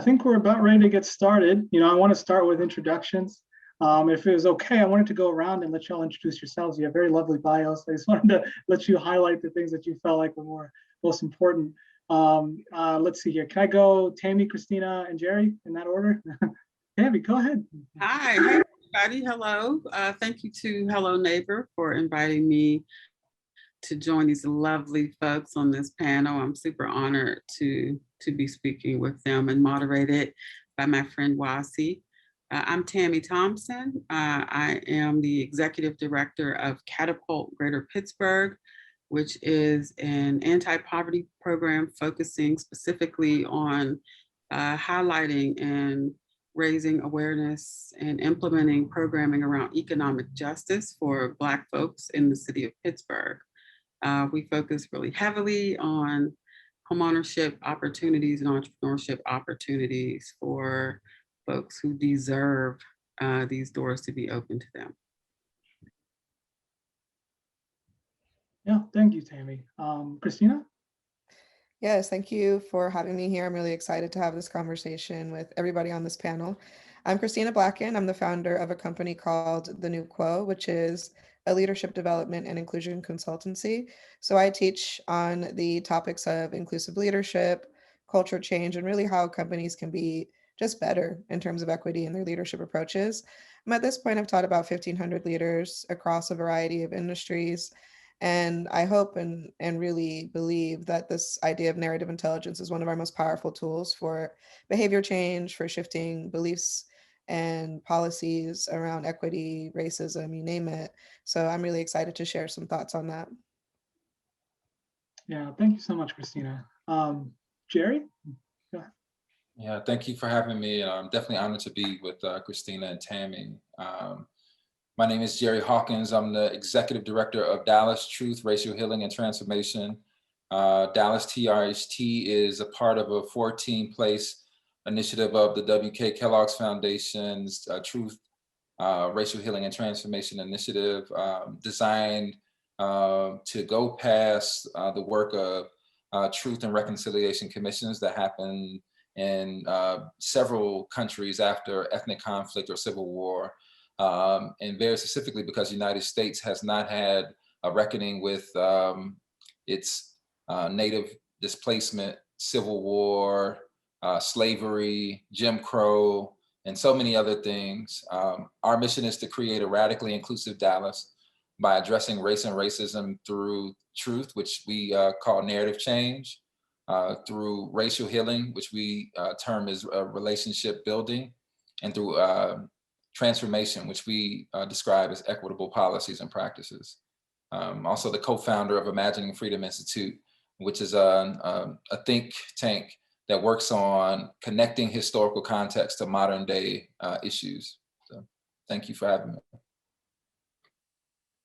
think we're about ready to get started. I want to start with introductions. If it was okay, I wanted to go around and let y'all introduce yourselves. You have very lovely bios. I just wanted to let you highlight the things that you felt like were most important. Let's see here. Can I go Tammy, Christina, and Jerry in that order? Tammy, go ahead. Hi, hey everybody. Hello. Thank you to Hello Neighbor for inviting me to join these lovely folks on this panel. I'm super honored to be speaking with them and moderated by my friend Wasi. I'm Tammy Thompson. I am the executive director of Catapult Greater Pittsburgh, which is an anti-poverty program focusing specifically on highlighting and raising awareness and implementing programming around economic justice for Black folks in the city of Pittsburgh. We focus really heavily on homeownership opportunities and entrepreneurship opportunities for folks who deserve these doors to be open to them. Yeah, thank you, Tammy. Christina? Yes, thank you for having me here. I'm really excited to have this conversation with everybody on this panel. I'm Christina Blacken. I'm the founder of a company called The New Quo, which is a leadership development and inclusion consultancy. So I teach on the topics of inclusive leadership, culture change, and really how companies can be just better in terms of equity in their leadership approaches. At this point, I've taught about 1,500 leaders across a variety of industries. And I hope and really believe that this idea of narrative intelligence is one of our most powerful tools for behavior change, for shifting beliefs and policies around equity, racism, you name it. So I'm really excited to share some thoughts on that. Yeah, thank you so much, Christina. Jerry? Go ahead. Yeah, thank you for having me. I'm definitely honored to be with Christina and Tammy. My name is Jerry Hawkins. I'm the executive director of Dallas Truth, Racial Healing and Transformation. Dallas TRHT is a part of a 14-place initiative of the W.K. Kellogg's Foundation's Truth, Racial Healing and Transformation Initiative, designed to go past the work of truth and reconciliation commissions that happen in several countries after ethnic conflict or civil war. And very specifically because the United States has not had a reckoning with its native displacement, civil war, slavery, Jim Crow, and so many other things. Our mission is to create a radically inclusive Dallas by addressing race and racism through truth, which we call narrative change, through racial healing, which we term as relationship building, and through transformation, which we describe as equitable policies and practices. Also the co-founder of Imagining Freedom Institute, which is a think tank that works on connecting historical context to modern day issues. So thank you for having me.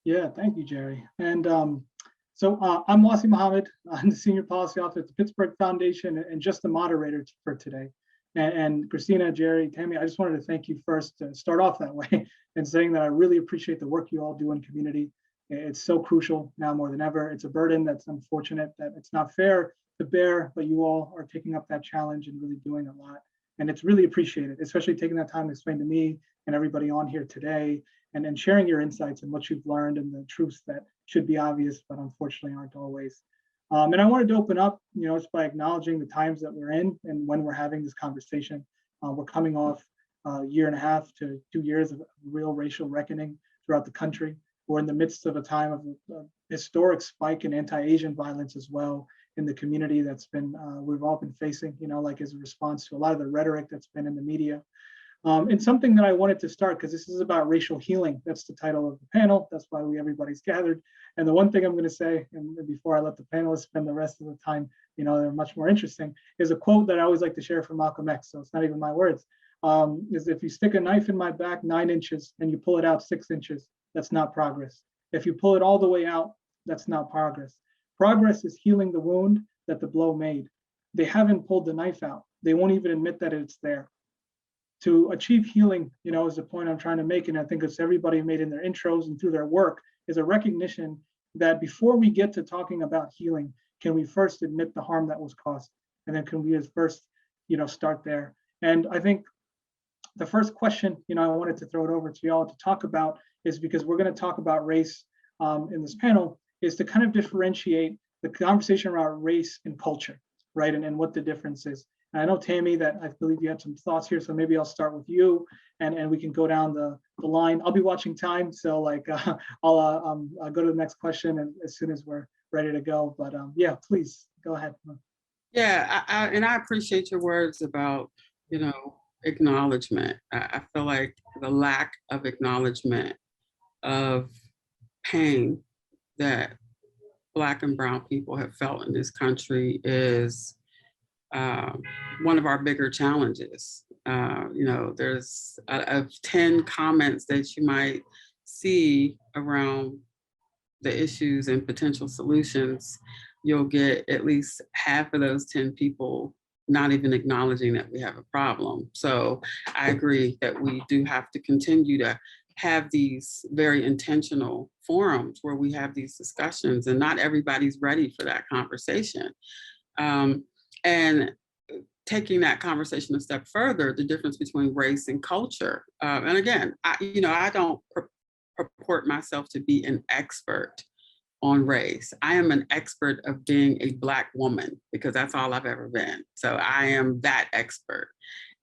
Yeah, thank you, Jerry. And I'm Wassi Muhammad. I'm the Senior Policy Officer at the Pittsburgh Foundation and just the moderator for today. And Christina, Jerry, Tammy, I just wanted to thank you first to start off that way and saying that I really appreciate the work you all do in community. It's so crucial now more than ever. It's a burden that's unfortunate that it's not fair to bear, but you all are taking up that challenge and really doing a lot. And it's really appreciated, especially taking that time to explain to me and everybody on here today and sharing your insights and what you've learned and the truths that should be obvious, but unfortunately aren't always. And I wanted to open up, just by acknowledging the times that we're in and when we're having this conversation. We're coming off a year and a half to 2 years of real racial reckoning throughout the country. We're in the midst of a time of a historic spike in anti-Asian violence as well in the community that's been, we've all been facing, like as a response to a lot of the rhetoric that's been in the media. And something that I wanted to start, because this is about racial healing. That's the title of the panel. That's why everybody's gathered. And the one thing I'm going to say, and before I let the panelists spend the rest of the time, they're much more interesting, is a quote that I always like to share from Malcolm X. So it's not even my words. Is if you stick a knife in my back 9 inches and you pull it out 6 inches, that's not progress. If you pull it all the way out, that's not progress. Progress is healing the wound that the blow made. They haven't pulled the knife out. They won't even admit that it's there. To achieve healing, is the point I'm trying to make, and I think it's everybody made in their intros and through their work, is a recognition that before we get to talking about healing, can we first admit the harm that was caused? And then can we first, start there? And I think the first question, I wanted to throw it over to y'all to talk about is because we're going to talk about race in this panel, is to kind of differentiate the conversation around race and culture, right? And what the difference is. And I know, Tammy, that I believe you had some thoughts here, so maybe I'll start with you and we can go down the line. I'll be watching time, so like I'll go to the next question and as soon as we're ready to go. But yeah, please go ahead. Yeah, I appreciate your words about, acknowledgement. I feel like the lack of acknowledgement of pain that Black and brown people have felt in this country is one of our bigger challenges. There's of 10 comments that you might see around the issues and potential solutions, you'll get at least half of those 10 people not even acknowledging that we have a problem. So I agree that we do have to continue to have these very intentional forums where we have these discussions, and not everybody's ready for that conversation. And taking that conversation a step further, the difference between race and culture. And again, I don't purport myself to be an expert on race. I am an expert of being a Black woman because that's all I've ever been. So I am that expert.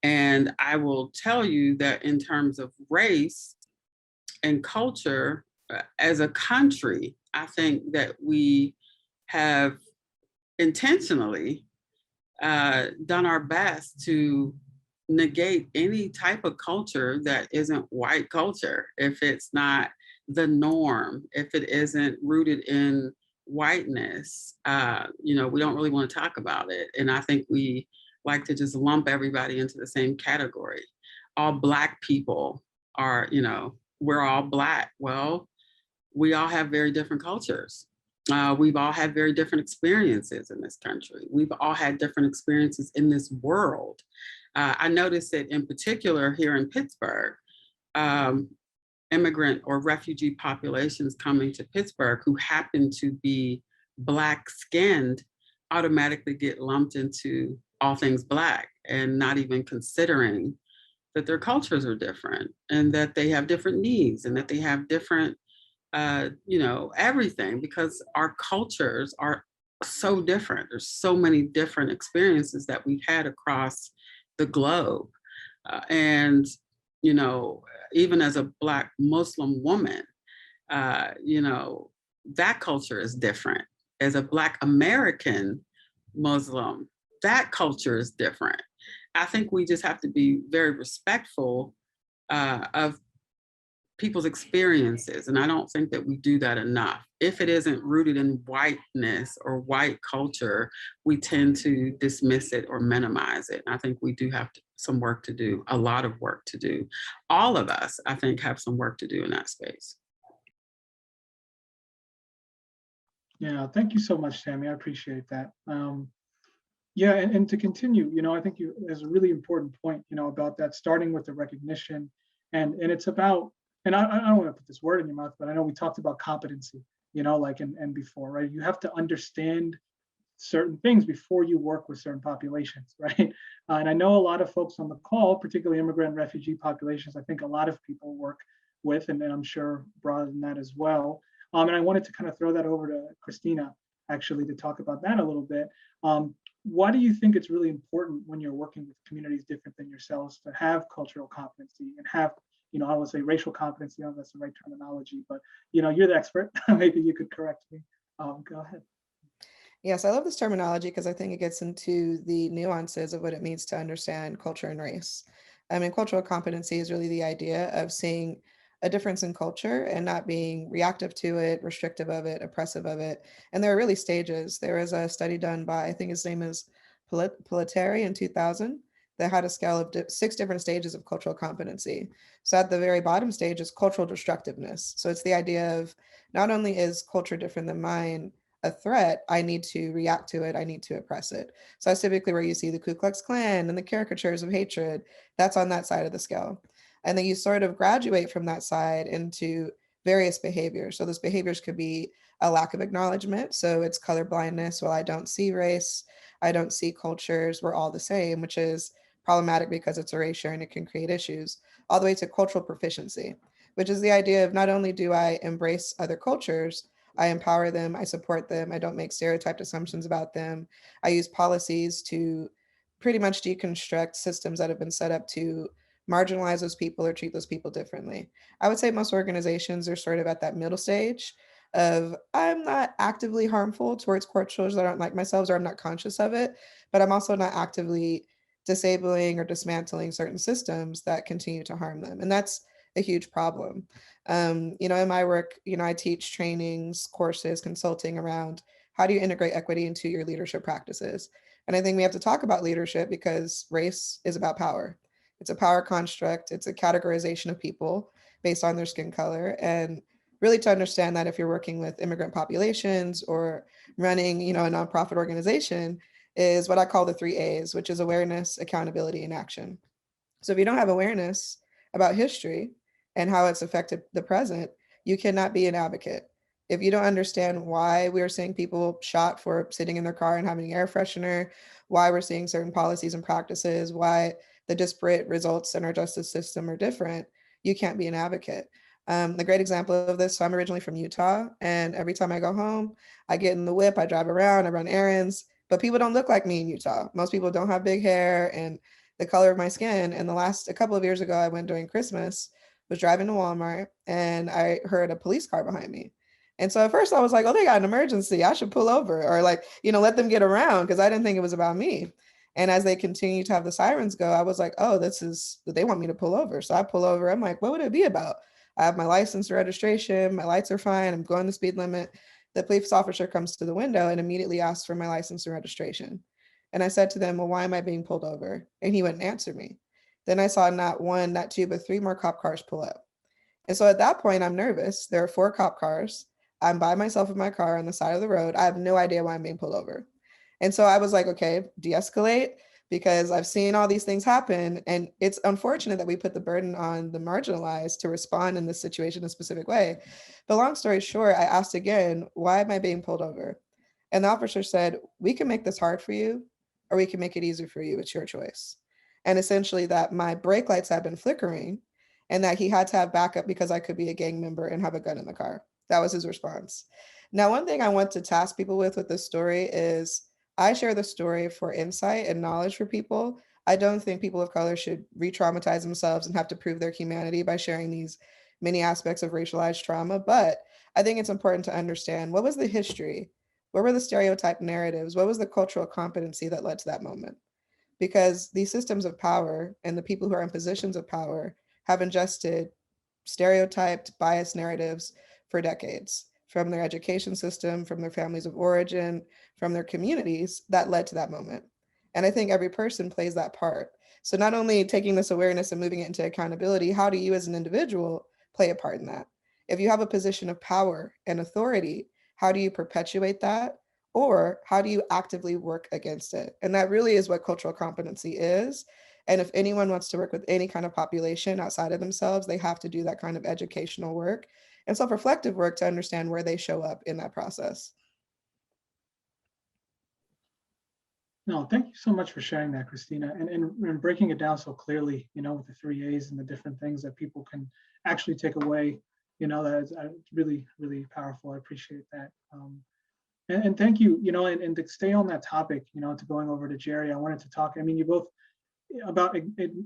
And I will tell you that in terms of race and culture, as a country, I think that we have intentionally done our best to negate any type of culture that isn't white culture. If it's not the norm, if it isn't rooted in whiteness, we don't really want to talk about it. And I think we like to just lump everybody into the same category. All Black people are, we're all Black. Well, we all have very different cultures. We've all had very different experiences in this country. We've all had different experiences in this world. I noticed that in particular here in Pittsburgh, immigrant or refugee populations coming to Pittsburgh who happen to be Black skinned automatically get lumped into all things Black and not even considering that their cultures are different and that they have different needs and that they have different, everything, because our cultures are so different. There's so many different experiences that we've had across the globe. Even as a Black Muslim woman, that culture is different. As a Black American Muslim, that culture is different. I think we just have to be very respectful of people's experiences. And I don't think that we do that enough. If it isn't rooted in whiteness or white culture, we tend to dismiss it or minimize it. And I think we do have some work to do, a lot of work to do. All of us, I think, have some work to do in that space. Yeah, thank you so much, Tammy. I appreciate that. Yeah, and to continue, I think there's a really important point, about that, starting with the recognition. And it's about, and I don't want to put this word in your mouth, but I know we talked about competency, and before, right? You have to understand certain things before you work with certain populations, right? And I know a lot of folks on the call, particularly immigrant and refugee populations, I think a lot of people work with, and I'm sure broader than that as well. And I wanted to kind of throw that over to Christina, actually, to talk about that a little bit. Why do you think it's really important when you're working with communities different than yourselves to have cultural competency and have, I would say racial competency, I don't know if that's the right terminology, but you're the expert. Maybe you could correct me. Go ahead. Yes, I love this terminology because I think it gets into the nuances of what it means to understand culture and race. I mean, cultural competency is really the idea of seeing a difference in culture and not being reactive to it, restrictive of it, oppressive of it. And there are really stages. There was a study done by, I think his name is Piliteri in 2000, that had a scale of 6 different stages of cultural competency. So at the very bottom stage is cultural destructiveness. So it's the idea of not only is culture different than mine a threat, I need to react to it, I need to oppress it. So that's typically where you see the Ku Klux Klan and the caricatures of hatred. That's on that side of the scale. And then you sort of graduate from that side into various behaviors. So those behaviors could be a lack of acknowledgement. So it's color blindness. Well, I don't see race, I don't see cultures, we're all the same, which is problematic because it's erasure and it can create issues, all the way to cultural proficiency, which is the idea of not only do I embrace other cultures, I empower them, I support them, I don't make stereotyped assumptions about them. I use policies to pretty much deconstruct systems that have been set up to marginalize those people or treat those people differently. I would say most organizations are sort of at that middle stage of I'm not actively harmful towards cultures that aren't like myself, or I'm not conscious of it, but I'm also not actively disabling or dismantling certain systems that continue to harm them. And that's a huge problem. In my work, I teach trainings, courses, consulting around how do you integrate equity into your leadership practices. And I think we have to talk about leadership because race is about power. It's a power construct. It's a categorization of people based on their skin color. And really to understand that if you're working with immigrant populations or running, a nonprofit organization, is what I call the 3 A's, which is awareness, accountability, and action. So if you don't have awareness about history and how it's affected the present, you cannot be an advocate. If you don't understand why we are seeing people shot for sitting in their car and having air freshener, why we're seeing certain policies and practices, why the disparate results in our justice system are different, you can't be an advocate. The great example of this, so I'm originally from Utah, and every time I go home, I get in the whip, I drive around, I run errands, but people don't look like me in Utah. Most people don't have big hair and the color of my skin. And a couple of years ago, I went during Christmas, was driving to Walmart, and I heard a police car behind me. And so at first I was like, oh, they got an emergency, I should pull over, or let them get around, because I didn't think it was about me. And as they continue to have the sirens go, I was like, oh, they want me to pull over. So I pull over. I'm like, what would it be about? I have my license and registration. My lights are fine. I'm going the speed limit. The police officer comes to the window and immediately asks for my license and registration. And I said to them, well, why am I being pulled over? And he wouldn't answer me. Then I saw not one, not two, but 3 more cop cars pull up. And so at that point, I'm nervous. There are 4 cop cars. I'm by myself in my car on the side of the road. I have no idea why I'm being pulled over. And so I was like, okay, de-escalate, because I've seen all these things happen. And it's unfortunate that we put the burden on the marginalized to respond in this situation in a specific way. But long story short, I asked again, why am I being pulled over? And the officer said, we can make this hard for you, or we can make it easier for you. It's your choice. And essentially that my brake lights had been flickering and that he had to have backup because I could be a gang member and have a gun in the car. That was his response. Now, one thing I want to task people with this story is I share the story for insight and knowledge for people. I don't think people of color should re-traumatize themselves and have to prove their humanity by sharing these many aspects of racialized trauma. But I think it's important to understand, what was the history? What were the stereotype narratives? What was the cultural competency that led to that moment? Because these systems of power and the people who are in positions of power have ingested stereotyped, biased narratives for decades, from their education system, from their families of origin, from their communities that led to that moment. And I think every person plays that part. So not only taking this awareness and moving it into accountability, how do you as an individual play a part in that? If you have a position of power and authority, how do you perpetuate that? Or how do you actively work against it? And that really is what cultural competency is. And if anyone wants to work with any kind of population outside of themselves, they have to do that kind of educational work and self-reflective work to understand where they show up in that process. No, thank you so much for sharing that, Christina, and breaking it down so clearly, with the 3 A's and the different things that people can actually take away, that is really, really powerful. I appreciate that. And thank you, and to stay on that topic, to going over to Jerry, I wanted to talk, you both about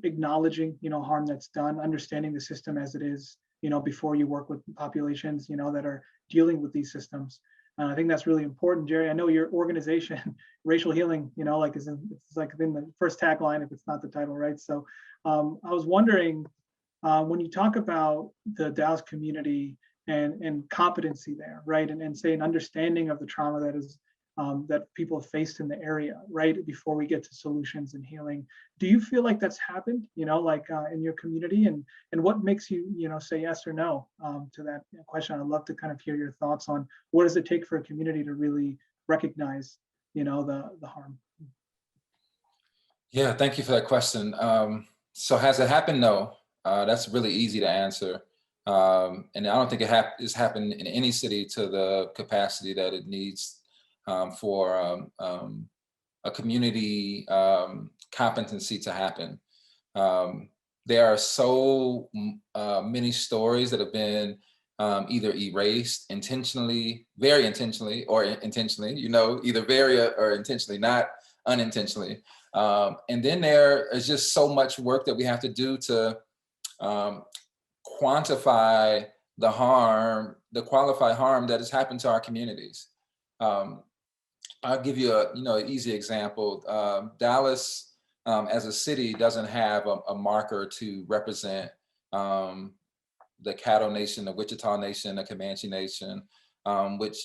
acknowledging, harm that's done, understanding the system as it is, before you work with populations, that are dealing with these systems. I think that's really important, Jerry. I know your organization, Racial Healing, it's like in the first tagline, if it's not the title, right? So I was wondering, when you talk about the Dallas community and competency there, right? And say an understanding of the trauma that is that people have faced in the area, right? Before we get to solutions and healing. Do you feel like that's happened, in your community, and what makes you, say yes or no to that question? I'd love to kind of hear your thoughts on what does it take for a community to really recognize, the harm. Yeah, thank you for that question. So has it happened? No, that's really easy to answer. And I don't think it's happened in any city to the capacity that it needs for a community competency to happen. There are so many stories that have been either erased intentionally, very intentionally, or intentionally, either very or intentionally, not unintentionally. And then there is just so much work that we have to do to quantify the harm, the qualified harm that has happened to our communities. I'll give you an easy example. Dallas, as a city, doesn't have a marker to represent the Caddo Nation, the Wichita Nation, the Comanche Nation, which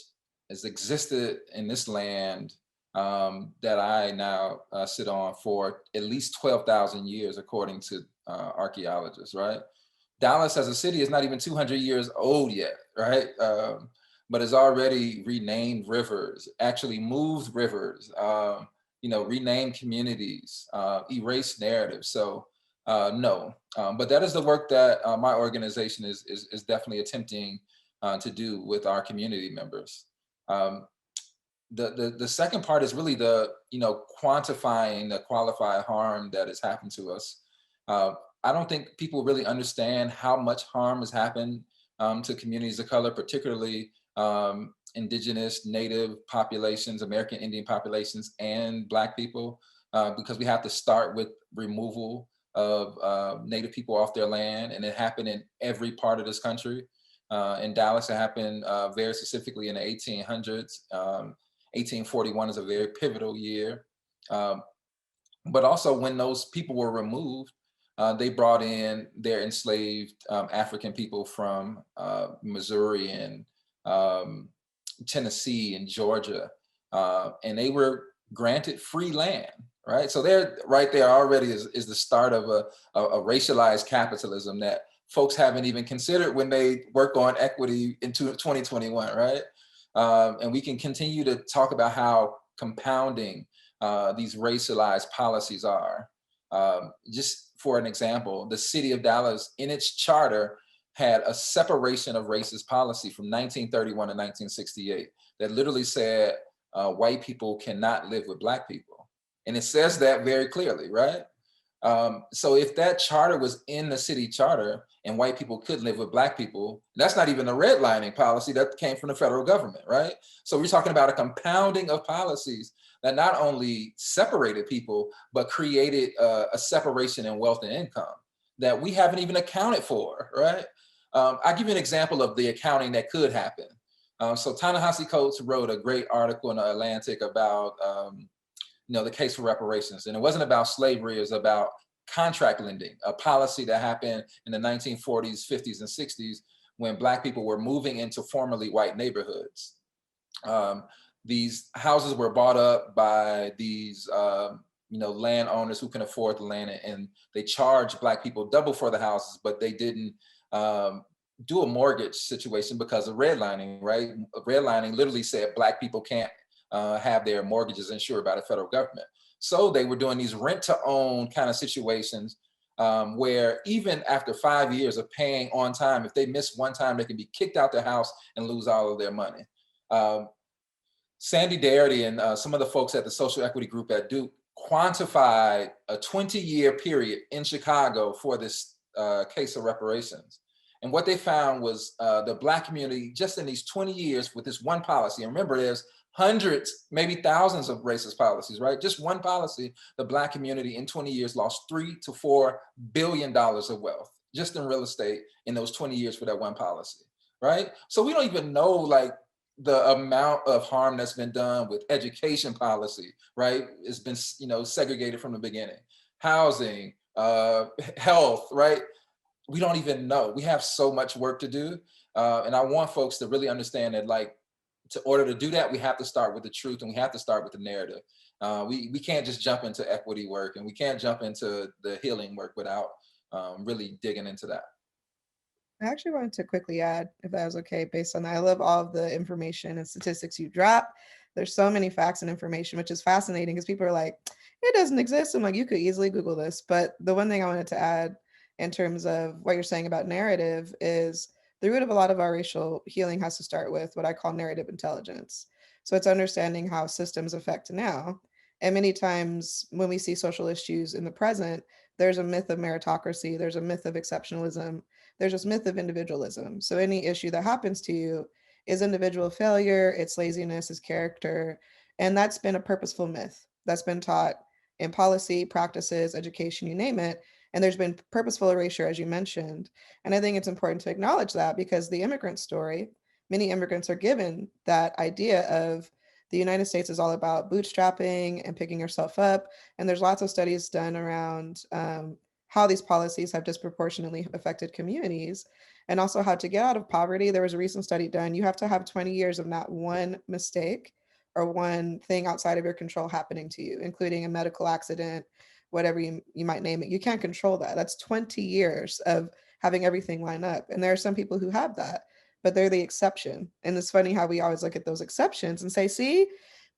has existed in this land that I now sit on for at least 12,000 years, according to archaeologists, right? Dallas as a city is not even 200 years old yet, right? But has already renamed rivers, actually moved rivers, renamed communities, erased narratives. So no, but that is the work that my organization is definitely attempting to do with our community members. The second part is really the quantifying the qualified harm that has happened to us. I don't think people really understand how much harm has happened to communities of color, particularly indigenous, native populations, American Indian populations, and Black people, because we have to start with removal of Native people off their land, and it happened in every part of this country. In Dallas, it happened very specifically in the 1800s. 1841 is a very pivotal year. But also when those people were removed, they brought in their enslaved African people from Missouri and Tennessee and Georgia, and they were granted free land, right? So they're right there already is the start of a racialized capitalism that folks haven't even considered when they work on equity in 2021, right? And we can continue to talk about how compounding these racialized policies are. Just for an example, the city of Dallas in its charter had a separation of races policy from 1931 to 1968 that literally said white people cannot live with Black people. And it says that very clearly, right? So if that charter was in the city charter and white people could live with Black people, that's not even a redlining policy that came from the federal government, right? So we're talking about a compounding of policies that not only separated people, but created a separation in wealth and income that we haven't even accounted for, right? I'll give you an example of the accounting that could happen. So Ta-Nehisi Coates wrote a great article in the Atlantic about the case for reparations. And it wasn't about slavery, it was about contract lending, a policy that happened in the 1940s, 50s, and 60s when Black people were moving into formerly white neighborhoods. These houses were bought up by these landowners who can afford the land, and they charged Black people double for the houses, but they didn't do a mortgage situation because of redlining, right? Redlining literally said Black people can't have their mortgages insured by the federal government. So they were doing these rent to own kind of situations where even after 5 years of paying on time, if they miss one time, they can be kicked out their house and lose all of their money. Sandy Darity and some of the folks at the Social Equity Group at Duke quantified a 20-year period in Chicago for this case of reparations. And what they found was the Black community, just in these 20 years with this one policy, and remember there's hundreds, maybe thousands of racist policies, right? Just one policy, the Black community in 20 years lost $3 to $4 billion of wealth just in real estate in those 20 years for that one policy, right? So we don't even know the amount of harm that's been done with education policy, right? It's been segregated from the beginning. Housing, health, right? We don't even know. We have so much work to do. And I want folks to really understand that in order to do that, we have to start with the truth and we have to start with the narrative. We can't just jump into equity work and we can't jump into the healing work without really digging into that. I actually wanted to quickly add, if that was okay, based on that. I love all of the information and statistics you drop. There's so many facts and information, which is fascinating because people are like, it doesn't exist. I'm like, you could easily Google this. But the one thing I wanted to add in terms of what you're saying about narrative is the root of a lot of our racial healing has to start with what I call narrative intelligence. So it's understanding how systems affect now. And many times when we see social issues in the present, there's a myth of meritocracy, there's a myth of exceptionalism, there's this myth of individualism. So any issue that happens to you is individual failure, it's laziness, it's character. And that's been a purposeful myth that's been taught in policy, practices, education, you name it. And there's been purposeful erasure, as you mentioned. And I think it's important to acknowledge that, because the immigrant story, many immigrants are given that idea of the United States is all about bootstrapping and picking yourself up. And there's lots of studies done around how these policies have disproportionately affected communities, and also how to get out of poverty. There was a recent study done. You have to have 20 years of not one mistake or one thing outside of your control happening to you, including a medical accident, whatever you might name it. You can't control that. That's 20 years of having everything line up. And there are some people who have that, but they're the exception. And it's funny how we always look at those exceptions and say, see,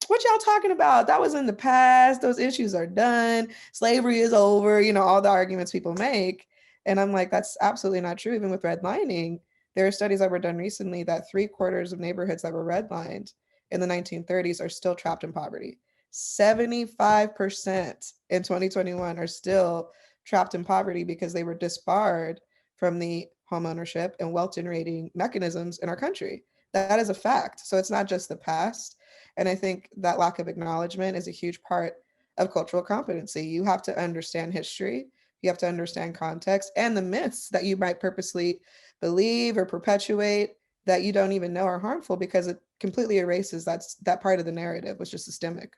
what y'all talking about? That was in the past. Those issues are done. Slavery is over, all the arguments people make. And I'm like, that's absolutely not true. Even with redlining, there are studies that were done recently that 3/4 of neighborhoods that were redlined in the 1930s are still trapped in poverty. 75% in 2021 are still trapped in poverty because they were disbarred from the home ownership and wealth generating mechanisms in our country. That is a fact. So it's not just the past. And I think that lack of acknowledgement is a huge part of cultural competency. You have to understand history, you have to understand context and the myths that you might purposely believe or perpetuate that you don't even know are harmful, because it completely erases that part of the narrative, which is systemic.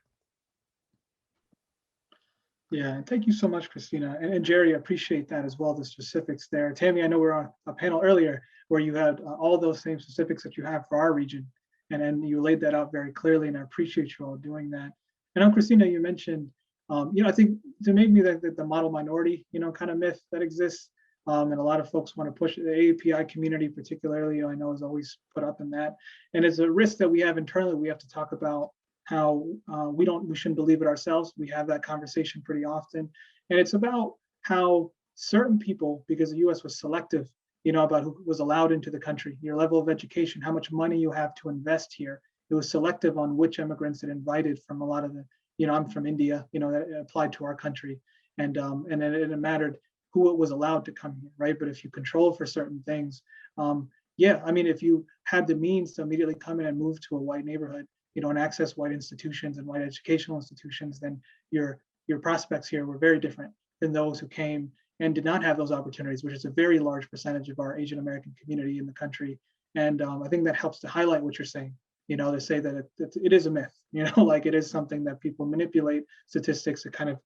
Yeah, and thank you so much, Christina. And Jerry, I appreciate that as well, the specifics there. Tammy, I know we were on a panel earlier where you had all those same specifics that you have for our region. And then you laid that out very clearly, and I appreciate you all doing that. And Christina, you mentioned, I think to make me the model minority, kind of myth that exists. And a lot of folks want to push it. The API community, particularly, I know is always put up in that. And it's a risk that we have internally. We have to talk about how we shouldn't believe it ourselves. We have that conversation pretty often. And it's about how certain people, because the US was selective, about who was allowed into the country, your level of education, how much money you have to invest here. It was selective on which immigrants it invited from a lot of the, I'm from India, that applied to our country. And then it mattered who it was allowed to come here, right? But if you control for certain things, if you had the means to immediately come in and move to a white neighborhood, and access white institutions and white educational institutions, then your prospects here were very different than those who came and did not have those opportunities, which is a very large percentage of our Asian American community in the country. And I think that helps to highlight what you're saying, to say that it is a myth, like it is something that people manipulate statistics to kind of,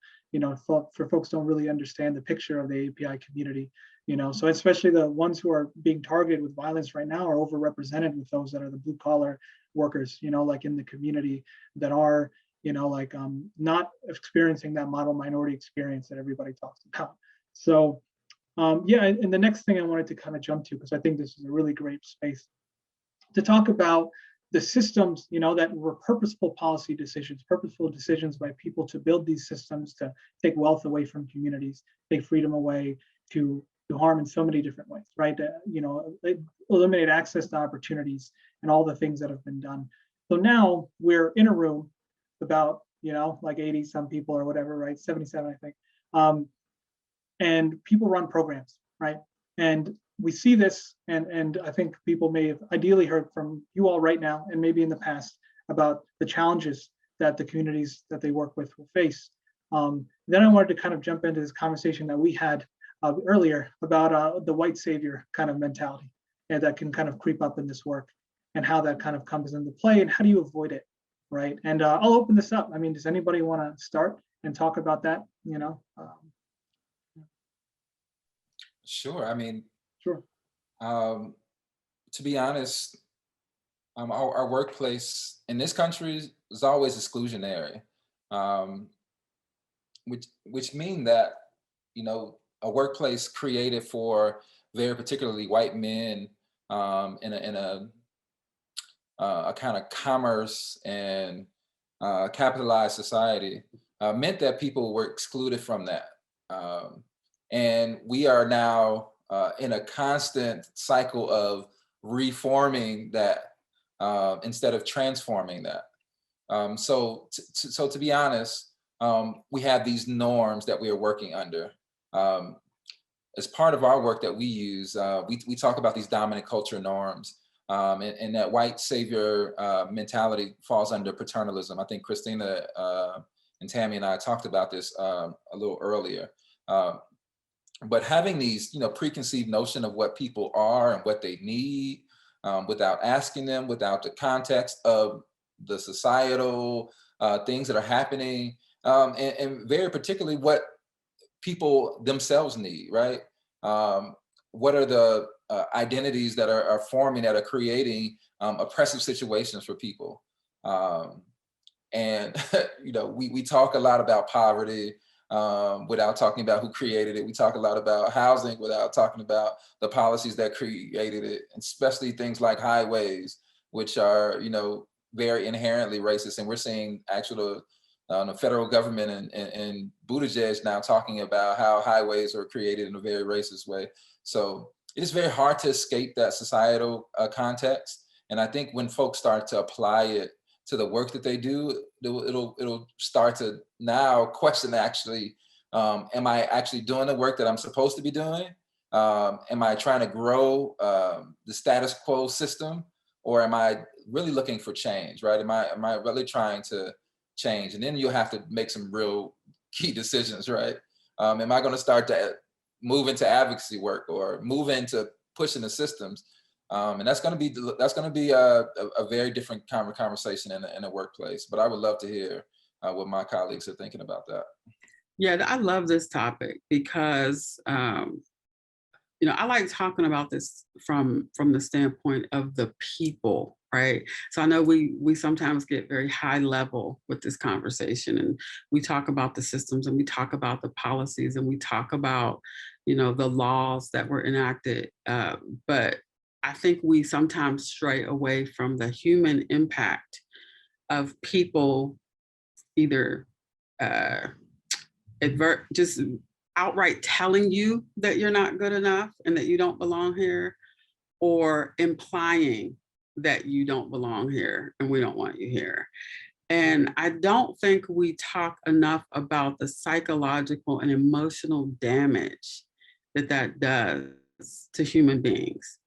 for folks don't really understand the picture of the API community, so especially the ones who are being targeted with violence right now are overrepresented with those that are the blue collar workers, like in the community that are, not experiencing that model minority experience that everybody talks about. So, and the next thing I wanted to kind of jump to, because I think this is a really great space to talk about the systems, that were purposeful policy decisions, purposeful decisions by people to build these systems to take wealth away from communities, take freedom away, to harm in so many different ways, right? Eliminate access to opportunities and all the things that have been done. So now we're in a room about, like 80 some people or whatever, right? 77, I think. And people run programs, right? And we see this, and I think people may have ideally heard from you all right now, and maybe in the past, about the challenges that the communities that they work with will face. Then I wanted to kind of jump into this conversation that we had earlier about the white savior kind of mentality, and that can kind of creep up in this work, and how that kind of comes into play, and how do you avoid it, right? And I'll open this up. I mean, does anybody want to start and talk about that? Sure. I mean, sure. To be honest, our workplace in this country is always exclusionary, which mean that, a workplace created for very particularly white men in a kind of commerce and capitalized society meant that people were excluded from that. And we are now in a constant cycle of reforming that instead of transforming that. So to be honest, we have these norms that we are working under. As part of our work that we use, we talk about these dominant culture norms, and that white savior mentality falls under paternalism. I think Christina and Tammy and I talked about this a little earlier. But having these, preconceived notion of what people are and what they need, without asking them, without the context of the societal things that are happening, and very particularly what people themselves need, right? What are the identities that are forming, that are creating oppressive situations for people? And we talk a lot about poverty without talking about who created it. We talk a lot about housing without talking about the policies that created it, especially things like highways, which are very inherently racist. And we're seeing actual the federal government and Buttigieg now talking about how highways are created in a very racist way. So it is very hard to escape that societal context. And I think when folks start to apply it to the work that they do, it'll start to now question actually, am I actually doing the work that I'm supposed to be doing? Am I trying to grow the status quo system, or am I really looking for change, right? Am I really trying to change? And then you'll have to make some real key decisions, right? Am I going to start to move into advocacy work or move into pushing the systems? And that's going to be a very different conversation in a workplace. But I would love to hear what my colleagues are thinking about that. Yeah, I love this topic because I like talking about this from the standpoint of the people, right? So I know we sometimes get very high level with this conversation, and we talk about the systems, and we talk about the policies, and we talk about, the laws that were enacted. But I think we sometimes stray away from the human impact of people either just outright telling you that you're not good enough and that you don't belong here, or implying that you don't belong here and we don't want you here. And I don't think we talk enough about the psychological and emotional damage that does to human beings.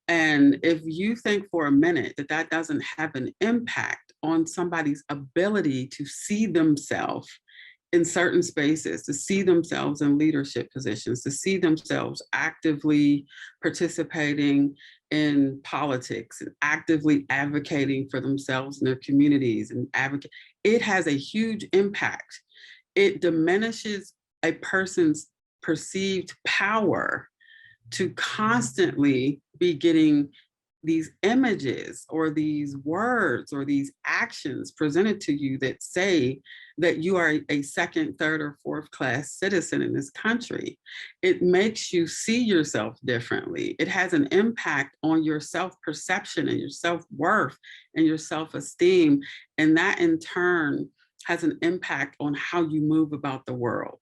And if you think for a minute that doesn't have an impact on somebody's ability to see themselves in certain spaces, to see themselves in leadership positions, to see themselves actively participating in politics and actively advocating for themselves and their communities and it has a huge impact. It diminishes a person's perceived power to constantly be getting these images or these words or these actions presented to you that say that you are a second, third, or fourth class citizen in this country. It makes you see yourself differently. It has an impact on your self-perception and your self-worth and your self-esteem. And that in turn has an impact on how you move about the world.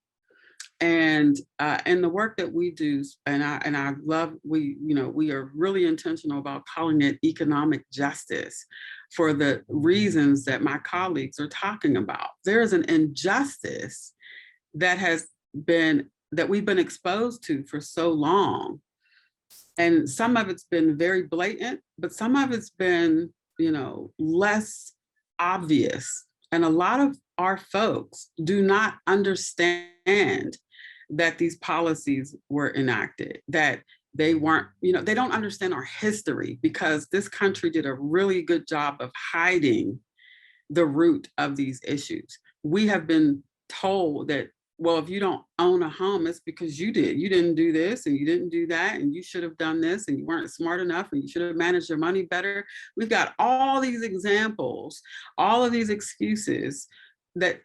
And the work that we do, and I love, we are really intentional about calling it economic justice for the reasons that my colleagues are talking about. There is an injustice that we've been exposed to for so long. And some of it's been very blatant, but some of it's been, less obvious. And a lot of our folks do not understand that these policies were enacted, that they weren't, they don't understand our history, because this country did a really good job of hiding the root of these issues. We have been told that, well, if you don't own a home, it's because you didn't do this and you didn't do that, and you should have done this, and you weren't smart enough, and you should have managed your money better. We've got all these examples, all of these excuses that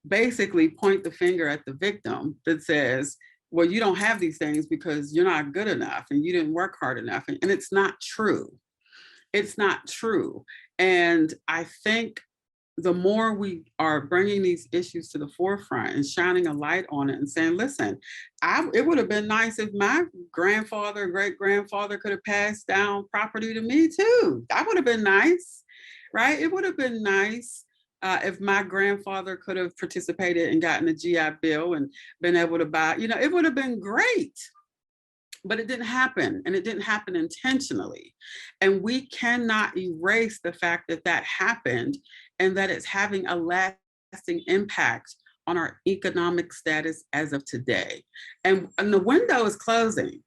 basically point the finger at the victim that says, well, you don't have these things because you're not good enough and you didn't work hard enough. And it's not true. It's not true. And I think the more we are bringing these issues to the forefront and shining a light on it and saying, listen, it would have been nice if my grandfather, great grandfather could have passed down property to me too. That would have been nice. right? It would have been nice if my grandfather could have participated and gotten a GI Bill and been able to buy, you know, it would have been great. But it didn't happen, and it didn't happen intentionally. And we cannot erase the fact that that happened and that it's having a lasting impact on our economic status as of today. And the window is closing.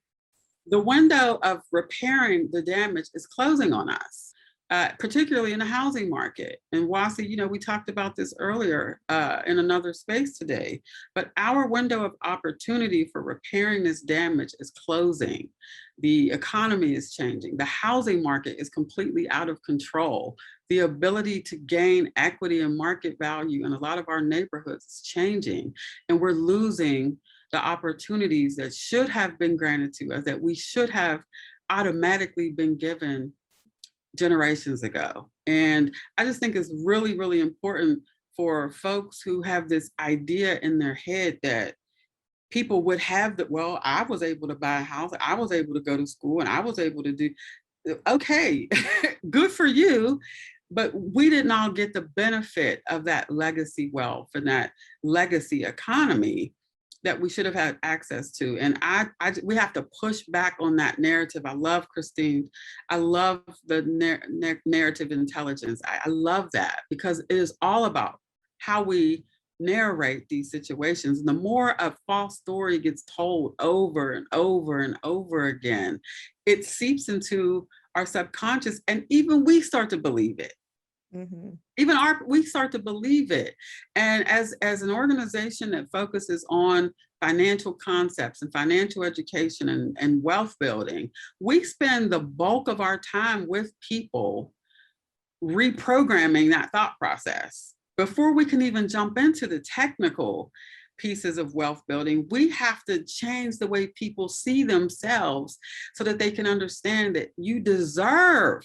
The window of repairing the damage is closing on us, particularly in the housing market. And Wasi, you know, we talked about this earlier in another space today, but our window of opportunity for repairing this damage is closing. The economy is changing. The housing market is completely out of control. The ability to gain equity and market value in a lot of our neighborhoods is changing, and we're losing the opportunities that should have been granted to us, that we should have automatically been given generations ago. And I just think it's really, really important for folks who have this idea in their head that people would have that, well, I was able to buy a house, I was able to go to school, and I was able to do, okay, good for you. But we didn't all get the benefit of that legacy wealth and that legacy economy that we should have had access to. And we have to push back on that narrative. I love Christine. I love the narrative intelligence. I love that, because it is all about how we narrate these situations. And the more a false story gets told over and over and over again, it seeps into our subconscious, and even we start to believe it. Mm-hmm. We start to believe it. And as an organization that focuses on financial concepts and financial education and wealth building, we spend the bulk of our time with people reprogramming that thought process. Before we can even jump into the technical pieces of wealth building, we have to change the way people see themselves so that they can understand that you deserve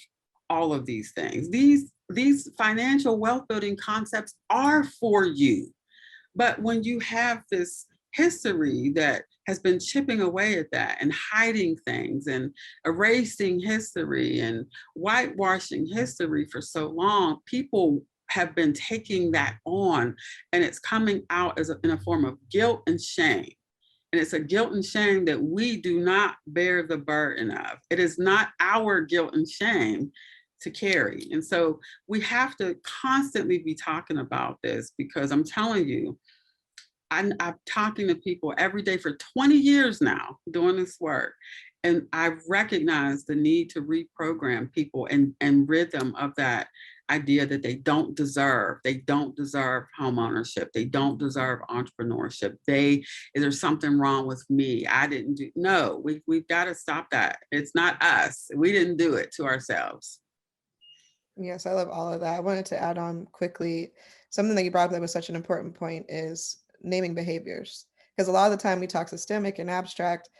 all of these things. These financial wealth building concepts are for you. But when you have this history that has been chipping away at that and hiding things and erasing history and whitewashing history for so long, people have been taking that on, and it's coming out in a form of guilt and shame. And it's a guilt and shame that we do not bear the burden of. It is not our guilt and shame to carry. And so we have to constantly be talking about this, because I'm telling you, I'm talking to people every day for 20 years now doing this work. And I've recognized the need to reprogram people and rid them of that idea that they don't deserve home ownership. They don't deserve entrepreneurship. There's something wrong with me. I didn't do, no, we've got to stop that. It's not us. We didn't do it to ourselves. Yes, I love all of that. I wanted to add on quickly, something that you brought up that was such an important point is naming behaviors. Because a lot of the time we talk systemic and abstract,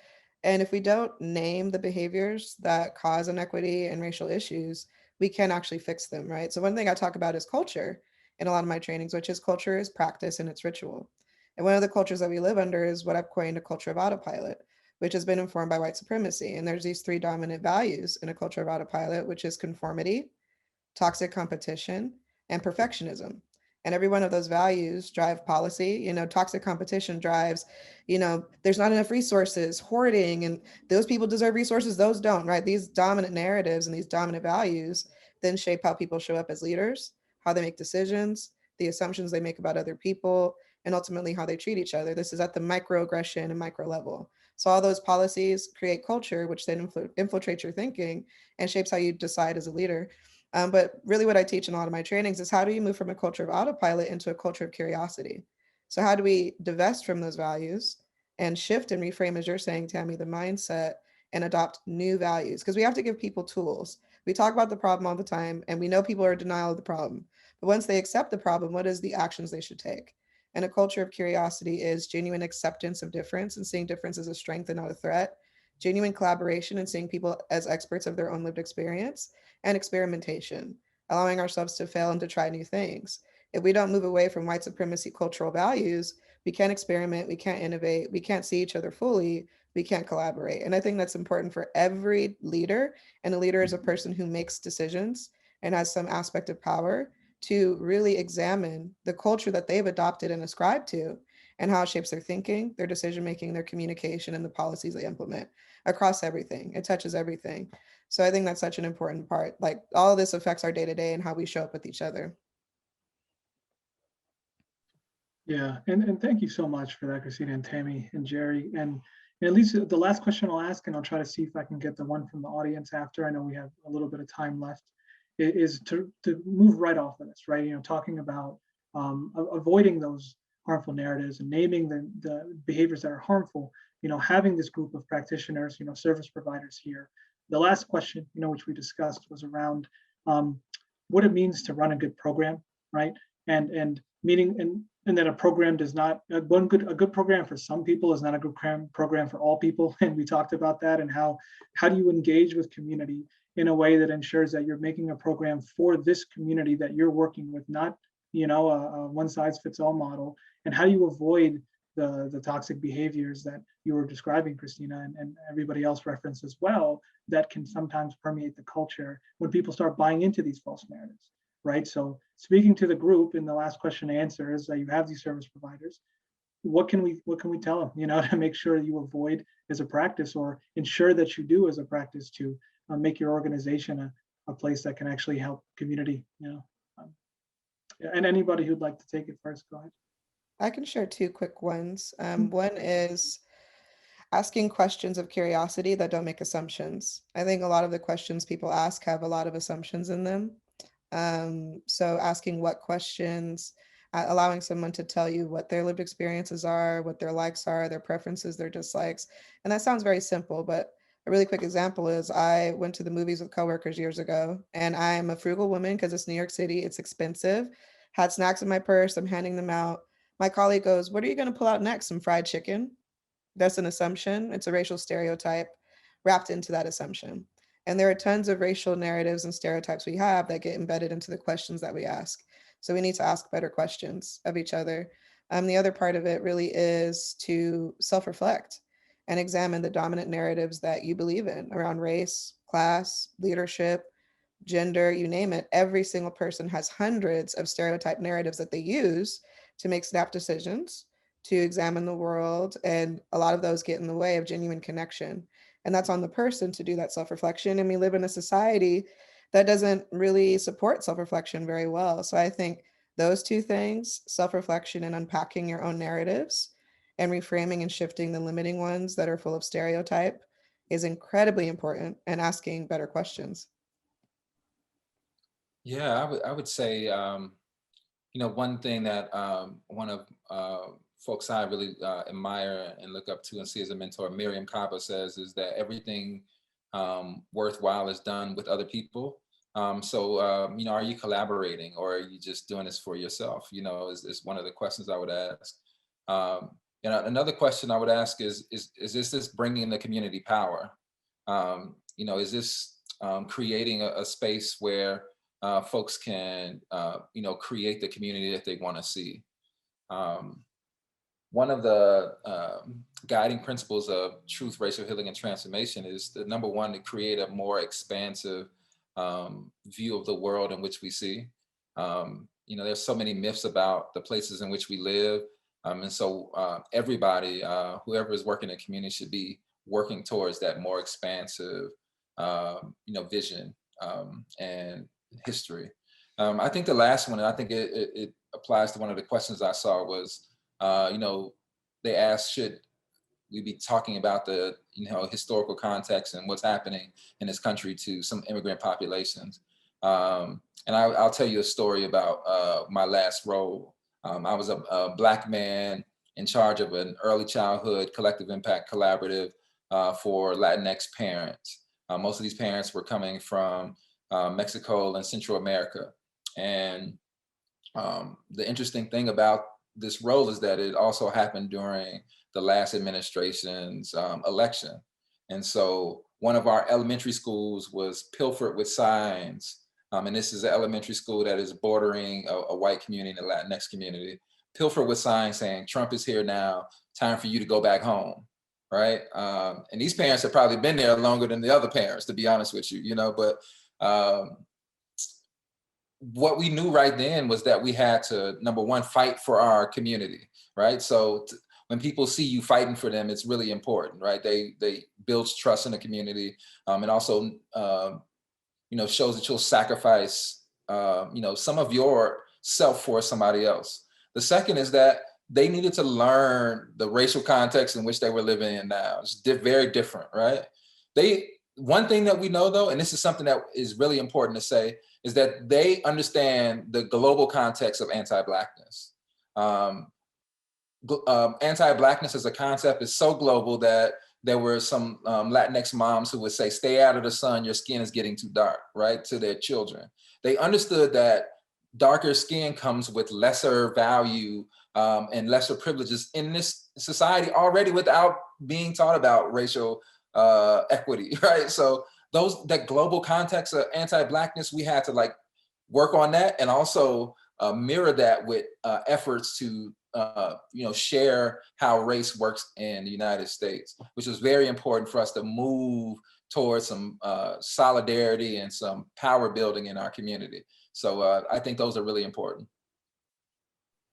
and if we don't name the behaviors that cause inequity and racial issues, we can actually fix them, right? So one thing I talk about is culture in a lot of my trainings, which is culture is practice and it's ritual. And one of the cultures that we live under is what I've coined a culture of autopilot, which has been informed by white supremacy. And there's these three dominant values in a culture of autopilot, which is conformity, toxic competition, and perfectionism. And every one of those values drive policy. Toxic competition drives, there's not enough resources, hoarding, and those people deserve resources, those don't, right? These dominant narratives and these dominant values then shape how people show up as leaders, how they make decisions, the assumptions they make about other people, and ultimately how they treat each other. This is at the microaggression and micro level. So all those policies create culture, which then infiltrates your thinking and shapes how you decide as a leader. But really what I teach in a lot of my trainings is how do you move from a culture of autopilot into a culture of curiosity? So how do we divest from those values and shift and reframe, as you're saying, Tammy, the mindset and adopt new values? Because we have to give people tools. We talk about the problem all the time, and we know people are in denial of the problem. But once they accept the problem, what is the actions they should take? And a culture of curiosity is genuine acceptance of difference and seeing difference as a strength and not a threat, genuine collaboration and seeing people as experts of their own lived experience, and experimentation, allowing ourselves to fail and to try new things. If we don't move away from white supremacy cultural values, we can't experiment, we can't innovate, we can't see each other fully, we can't collaborate. And I think that's important for every leader. And a leader is a person who makes decisions and has some aspect of power to really examine the culture that they've adopted and ascribed to, and how it shapes their thinking, their decision-making, their communication, and the policies they implement across everything. It touches everything. So I think that's such an important part. Like, all of this affects our day-to-day and how we show up with each other. Yeah, and thank you so much for that, Christina and Tammy and Jerry. And at least the last question I'll ask, and I'll try to see if I can get the one from the audience after. I know we have a little bit of time left, is to move right off of this, right? You know, talking about avoiding those harmful narratives and naming the behaviors that are harmful, you know, having this group of practitioners, you know, service providers here. The last question, you know, which we discussed was around what it means to run a good program, right? And meaning, and that a program does not, a good program for some people is not a good program for all people. And we talked about that, and how do you engage with community in a way that ensures that you're making a program for this community that you're working with, not, you know, a one size fits all model. And how do you avoid the toxic behaviors that you were describing, Christina, and everybody else referenced as well, that can sometimes permeate the culture when people start buying into these false narratives, right? So speaking to the group in the last question and answer is that you have these service providers. What can we tell them, you know, to make sure that you avoid as a practice, or ensure that you do as a practice, to make your organization a place that can actually help community, you know. And anybody who'd like to take it first, go ahead. I can share two quick ones. One is asking questions of curiosity that don't make assumptions. I think a lot of the questions people ask have a lot of assumptions in them. So asking what questions, allowing someone to tell you what their lived experiences are, what their likes are, their preferences, their dislikes. And that sounds very simple, but a really quick example is I went to the movies with coworkers years ago, and I'm a frugal woman because it's New York City, it's expensive. Had snacks in my purse, I'm handing them out. My colleague goes, "What are you going to pull out next? Some fried chicken?" That's an assumption. It's a racial stereotype wrapped into that assumption. And there are tons of racial narratives and stereotypes we have that get embedded into the questions that we ask. So we need to ask better questions of each other. The other part of it really is to self-reflect and examine the dominant narratives that you believe in around race, class, leadership, gender, you name it. Every single person has hundreds of stereotype narratives that they use to make snap decisions, to examine the world, and a lot of those get in the way of genuine connection. And that's on the person to do that self-reflection. And we live in a society that doesn't really support self-reflection very well. So I think those two things, self-reflection and unpacking your own narratives, and reframing and shifting the limiting ones that are full of stereotype, is incredibly important, and asking better questions. Yeah, I would say, you know, one thing that one of folks I really admire and look up to and see as a mentor, Miriam Kaba, says is that everything worthwhile is done with other people. So, you know, are you collaborating, or are you just doing this for yourself? You know, is one of the questions I would ask. You know, another question I would ask is this bringing the community power? You know, is this creating a space where folks can, you know, create the community that they want to see? One of the guiding principles of truth, racial healing, and transformation is the number one, to create a more expansive view of the world in which we see. You know, there's so many myths about the places in which we live. And so everybody, whoever is working in the community, should be working towards that more expansive, you know, vision and history. I think the last one, and I think it applies to one of the questions I saw, was, you know, they asked, should we be talking about the, you know, historical context and what's happening in this country to some immigrant populations? And I'll tell you a story about my last role. I was a Black man in charge of an early childhood collective impact collaborative for Latinx parents. Most of these parents were coming from Mexico and Central America. And the interesting thing about this role is that it also happened during the last administration's election. And so one of our elementary schools was pilfered with signs. And this is an elementary school that is bordering a white community and a Latinx community. Pilfered with signs saying, "Trump is here now, time for you to go back home," right? And these parents have probably been there longer than the other parents, to be honest with you, you know, but what we knew right then was that we had to, number one, fight for our community, right? So when people see you fighting for them, it's really important, right? They builds trust in the community, and also, shows that you'll sacrifice, some of your self for somebody else. The second is that they needed to learn the racial context in which they were living in now. It's very different, right? One thing that we know though, and this is something that is really important to say, is that they understand the global context of anti-Blackness. Anti-Blackness as a concept is so global that there were some Latinx moms who would say, stay out of the sun, your skin is getting too dark, right, to their children. They understood that darker skin comes with lesser value and lesser privileges in this society already without being taught about racial equity, right? So that global context of anti-Blackness, we had to work on that and also mirror that with efforts to share how race works in the United States, which was very important for us to move towards some solidarity and some power building in our community. So I think those are really important.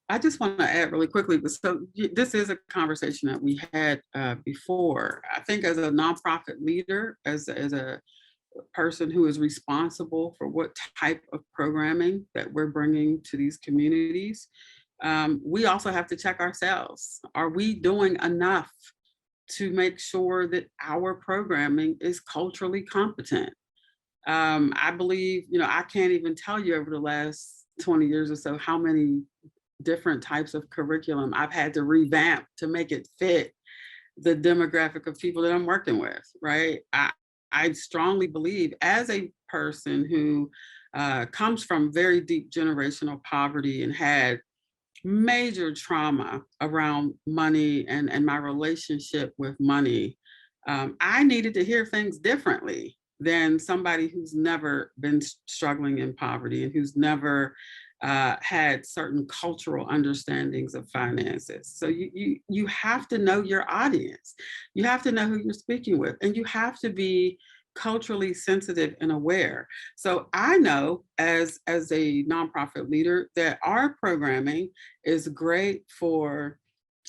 I just want to add really quickly, so this is a conversation that we had before. I think as a nonprofit leader, as a person who is responsible for what type of programming that we're bringing to these communities, we also have to check ourselves. Are we doing enough to make sure that our programming is culturally competent? I believe, I can't even tell you over the last 20 years or so how many different types of curriculum I've had to revamp to make it fit the demographic of people that I'm working with, right? I strongly believe, as a person who comes from very deep generational poverty and had major trauma around money and my relationship with money, I needed to hear things differently than somebody who's never been struggling in poverty and who's never had certain cultural understandings of finances. So you have to know your audience. You have to know who you're speaking with, and you have to be culturally sensitive and aware. So I know as a nonprofit leader that our programming is great for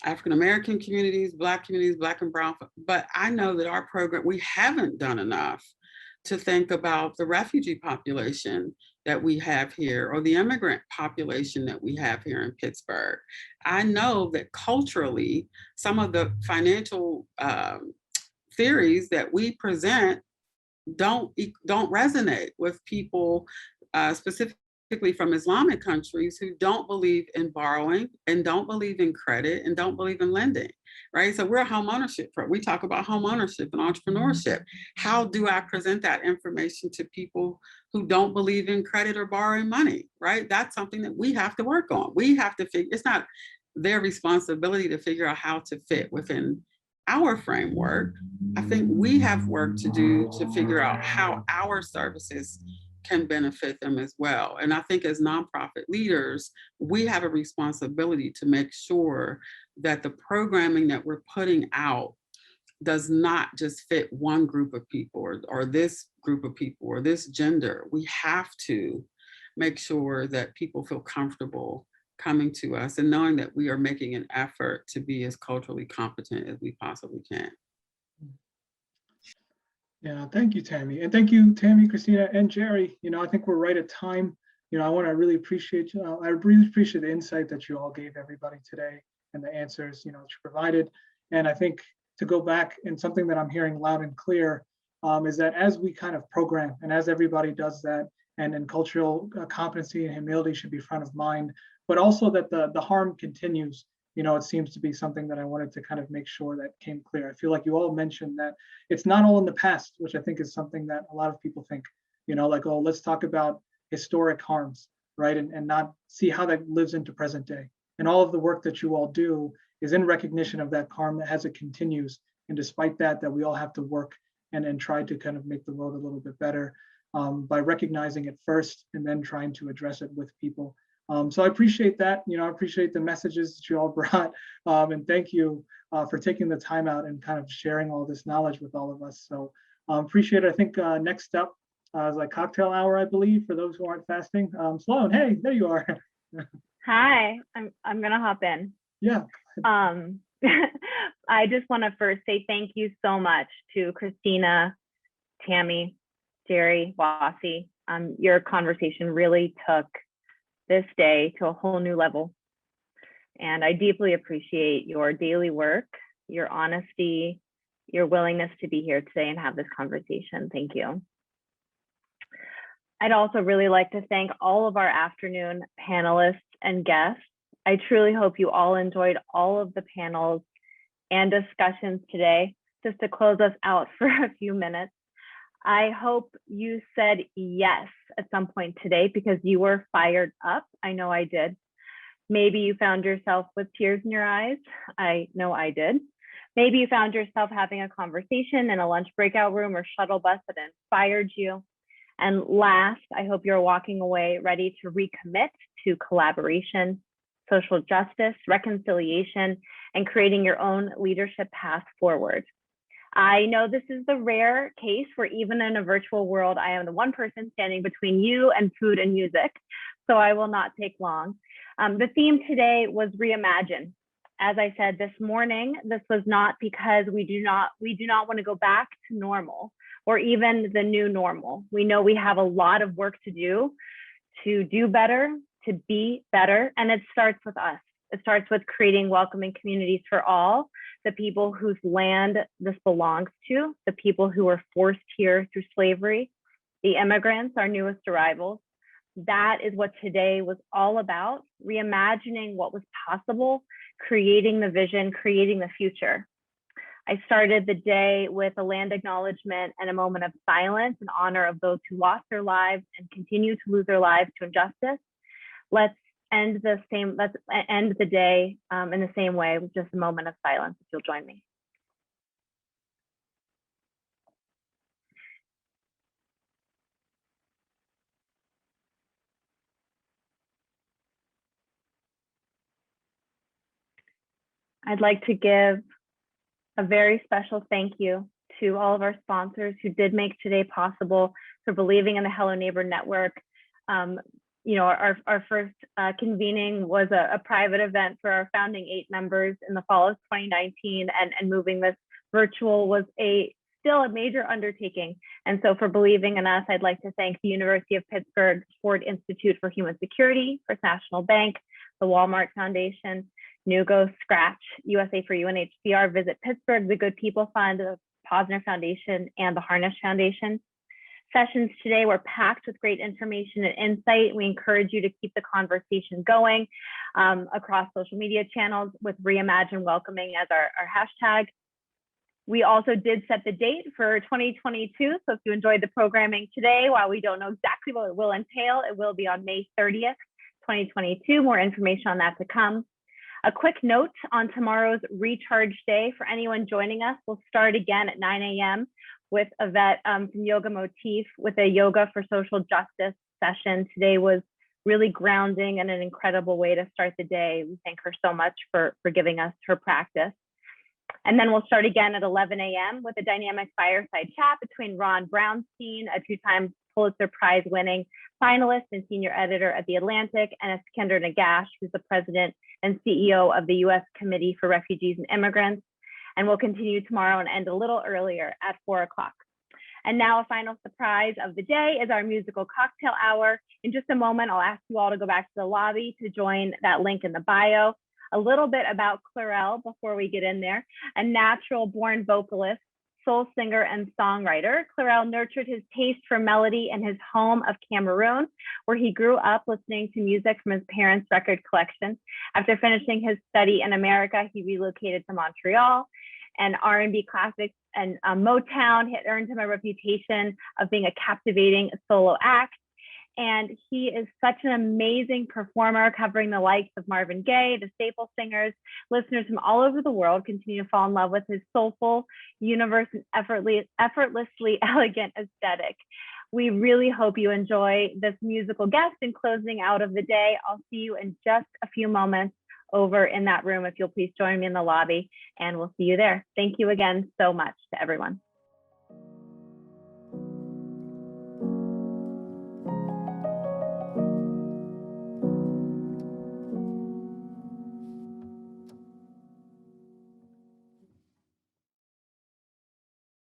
African-American communities, Black communities, Black and Brown, but I know that our program, we haven't done enough to think about the refugee population that we have here, or the immigrant population that we have here in Pittsburgh. I know that culturally, some of the financial theories that we present don't resonate with people, specifically from Islamic countries, who don't believe in borrowing and don't believe in credit and don't believe in lending, right? So we're a home ownership. We talk about home ownership and entrepreneurship. How do I present that information to people who don't believe in credit or borrowing money, right? That's something that we have to work on. We have to figure, it's not their responsibility to figure out how to fit within our framework. I think we have work to do to figure out how our services can benefit them as well. And I think as nonprofit leaders, we have a responsibility to make sure that the programming that we're putting out does not just fit one group of people or this group of people or this gender. We have to make sure that people feel comfortable coming to us and knowing that we are making an effort to be as culturally competent as we possibly can. Yeah, thank you, Tammy. And thank you, Tammy, Christina, and Jerry. I think we're right at time. I want to really appreciate you. I really appreciate the insight that you all gave everybody today and the answers, that you provided. And I think to go back, and something that I'm hearing loud and clear is that as we kind of program and as everybody does that, and then cultural competency and humility should be front of mind, but also that the harm continues. It seems to be something that I wanted to kind of make sure that came clear. I feel like you all mentioned that it's not all in the past, which I think is something that a lot of people think, oh, let's talk about historic harms, right? And not see how that lives into present day. And all of the work that you all do is in recognition of that harm as it continues. And despite that we all have to work and try to kind of make the world a little bit better by recognizing it first and then trying to address it with people. So I appreciate that. I appreciate the messages that you all brought, and thank you for taking the time out and kind of sharing all this knowledge with all of us. So appreciate it. I think next up, It's like cocktail hour, I believe, for those who aren't fasting. Sloan, hey, there you are. Hi, I'm gonna hop in. Yeah. I just want to first say thank you so much to Christina, Tammy, Jerry, Wasi. Your conversation really took this day to a whole new level. And I deeply appreciate your daily work, your honesty, your willingness to be here today and have this conversation. Thank you. I'd also really like to thank all of our afternoon panelists and guests. I truly hope you all enjoyed all of the panels and discussions today. Just to close us out for a few minutes, I hope you said yes at some point today because you were fired up. I know I did. Maybe you found yourself with tears in your eyes. I know I did. Maybe you found yourself having a conversation in a lunch breakout room or shuttle bus that inspired you. And last, I hope you're walking away ready to recommit to collaboration, social justice, reconciliation, and creating your own leadership path forward. I know this is the rare case where even in a virtual world, I am the one person standing between you and food and music, so I will not take long. The theme today was reimagine. As I said this morning, this was not because we do not want to go back to normal or even the new normal. We know we have a lot of work to do better, to be better, and it starts with us. It starts with creating welcoming communities for all, the people whose land this belongs to, the people who were forced here through slavery, the immigrants, our newest arrivals. That is what today was all about, reimagining what was possible, creating the vision, creating the future. I started the day with a land acknowledgement and a moment of silence in honor of those who lost their lives and continue to lose their lives to injustice. Let's end the day in the same way with just a moment of silence, if you'll join me. I'd like to give a very special thank you to all of our sponsors who did make today possible, for believing in the Hello Neighbor Network. You know, our first convening was a private event for our founding 8 members in the fall of 2019, and moving this virtual was still a major undertaking. And so for believing in us, I'd like to thank the University of Pittsburgh, Ford Institute for Human Security, First National Bank, the Walmart Foundation, Nugo, Scratch, USA for UNHCR, Visit Pittsburgh, the Good People Fund, the Posner Foundation, and the Harness Foundation. Sessions today were packed with great information and insight. We encourage you to keep the conversation going across social media channels with Reimagine Welcoming as our hashtag. We also did set the date for 2022. So if you enjoyed the programming today, while we don't know exactly what it will entail, it will be on May 30th, 2022. More information on that to come. A quick note on tomorrow's Recharge Day. For anyone joining us, we'll start again at 9 a.m. with Yvette from Yoga Motif with a Yoga for Social Justice session. Today was really grounding and an incredible way to start the day. We thank her so much for giving us her practice. And then we'll start again at 11 a.m. with a dynamic fireside chat between Ron Brownstein, a 2-time Pulitzer Prize winning finalist and senior editor at The Atlantic, and Iskander Nagash, who's the president and CEO of the U.S. Committee for Refugees and Immigrants. And we'll continue tomorrow and end a little earlier at 4 o'clock. And now a final surprise of the day is our musical cocktail hour. In just a moment, I'll ask you all to go back to the lobby to join that link in the bio. A little bit about Clarel before we get in there. A natural born vocalist, soul singer, and songwriter, Clarel nurtured his taste for melody in his home of Cameroon, where he grew up listening to music from his parents' record collection. After finishing his study in America, he relocated to Montreal, and R&B classics and Motown had earned him a reputation of being a captivating solo act. And he is such an amazing performer, covering the likes of Marvin Gaye, the Staple Singers. Listeners from all over the world continue to fall in love with his soulful, universe, and effortlessly elegant aesthetic. We really hope you enjoy this musical guest and closing out of the day. I'll see you in just a few moments over in that room. If you'll please join me in the lobby, and we'll see you there. Thank you again so much to everyone.